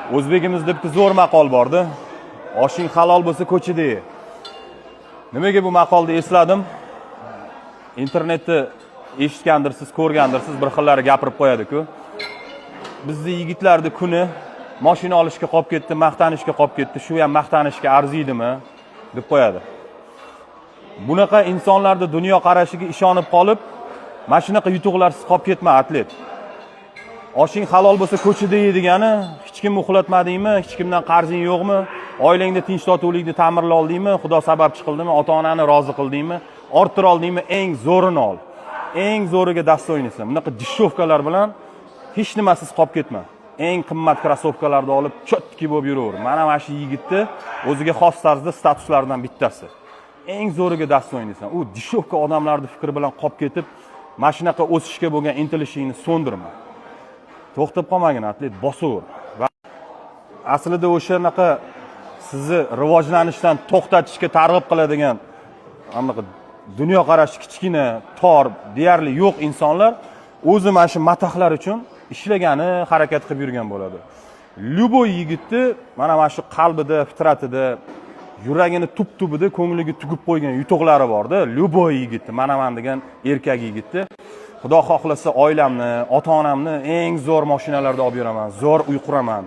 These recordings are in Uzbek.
O'zbekimizda bitta zo'r maqol bordi. Oshing halol bo'lsa ko'chida ye. Nimaga bu maqolni esladim? Internetda eshitgandirsiz, ko'rgandirsiz, bir xillari gapirib qo'yadi-ku. Bizning yigitlarning kuni mashina olishga qolib ketdi, maqtanishga qolib ketdi. Shu ham maqtanishga arziydimi deb qo'yadi. Bunaqa insonlarning dunyo qarashiga ishonib qolib, mana shunaqa yutuqlarsiz qolib ketma, atlet. Oshing halol bo'lsa ko'chida ye degani, hech kimni uxlatmadingmi, hech kimdan qarzing yo'qmi, oilangda tinch totuvlikni ta'minlay oldingmi, Xudo sababchi qildimi, ota-onani rozi qildingmi, orttira oldingmi, eng zo'rini ol. Eng zo'riga dastoynisan. Bunaqa dishshovkalar bilan hech nimasiz qolib ketma. Eng qimmat krossovkalarni olib chotki bo'lib yuraver. Mana shu yigitni o'ziga xos tarzda statuslardan bittasi. Eng zo'riga dastoynisan. U dishshovka odamlarning fikri bilan qolib ketib, mana shunaqa o'sishga bo'lgan intilishingni so'ndirma. To'xtab qolmagin, atlet, bosaver. Va aslida o'shanaqa sizni rivojlanishdan to'xtatishga targ'ib qiladigan anaqa dunyoqarashi kichkina, tor, deyarli yo'q insonlar o'zi mana shu matahlar uchun ishlagani, harakat qilib yurgan bo'ladi. Lyuboy yigitni mana shu qalbida, fitratida, yuragini tub-tubida ko'ngliga tugib qo'ygan yutuqlari bor-da. Lyuboy yigitni, mana degan erkak yigitni Xudo xohlasa oilamni, ota-onamni eng zo'r mashinalarda olib yuraman, zo'r uy quraman,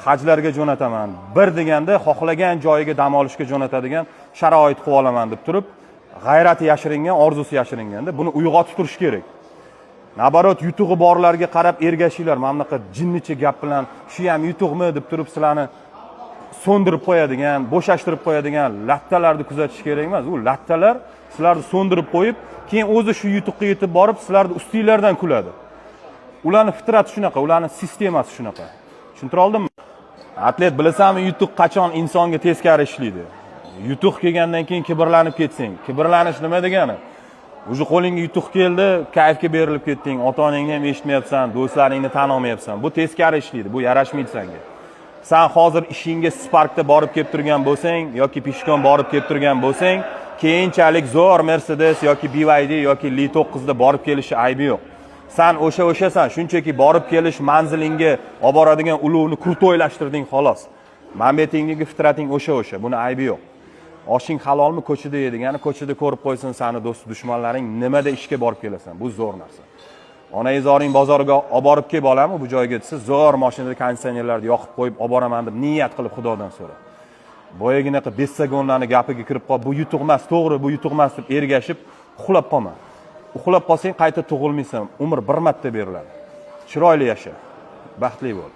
hajlarga jo'nataman. Bir deganda xohlagan joyiga dam olishga jo'natadigan sharoit qilib olaman deb turib, g'ayrati yashiringan, orzusi yashiringanda buni uyg'otib turish kerak. Nabarot yutug'i borlarga qarab ergashinglar. Mana bunaqa jinnicha gap bilan shu ham yutuqmi deb turib sizlarni so'ndirib qo'yadigan, bo'shashtirib qo'yadigan lattalarni kuzatish kerak emas. U lattalar sizlarni so'ndirib qo'yib, keyin o'zi shu yutuqqa yetib borib, sizlarni ustinglardan kuladi. Ularning fitrati shunaqa, ularning sistemasi shunaqa. Tushuntira oldimmi? Atlet, bilasanmi, yutuq qachon insonga teskari ishlaydi? Yutuq kelgandan keyin kibrlanib ketsang. Kibrlanish nima degani? O'zi qo'lingga yutuq keldi, kayfga berilib ketding, ota-onangni ham eshitmayapsan, do'stlaringni tan olmayapsan. Bu teskari ishlaydi, bu yarashmaydi senga. Sen hozir ishingga Sparkda borib kelib turgan bo'lsang yoki pishkon borib kelib turgan bo'lsang, keyinchalik zo'r Mercedes yoki BYD yoki Li9 da borib kelishi aybi yo'q. Sen o'shasan, shunchaki borib kelish manzilingga olib boradigan ulovni kurtoylashtirding xolos. Manbetingdagi fitrating o'sha, buni aybi yo'q. Oshing halolmi ko'chada ye degani, ko'chada ko'rib qo'ysin seni do'st dushmanlaring, nimada ishga borib kelasan. Bu zo'r narsa. Onangizoring bozorga olib borib kelib olammi bu joyga desa, zo'r mashinada konditsionerlarni yoqib qo'yib olib boraman deb niyat qilib Xudodan so'ra. Boyaginaqa bessagonlarning gapiga kirib qolib, bu yutuq emas, to'g'ri, bu yutuq emas deb ergashib, uxlab qolma. Uxlab qolsang qayta tug'ilmaysan, umr bir marta beriladi. Chiroyli yasha, baxtli bo'l.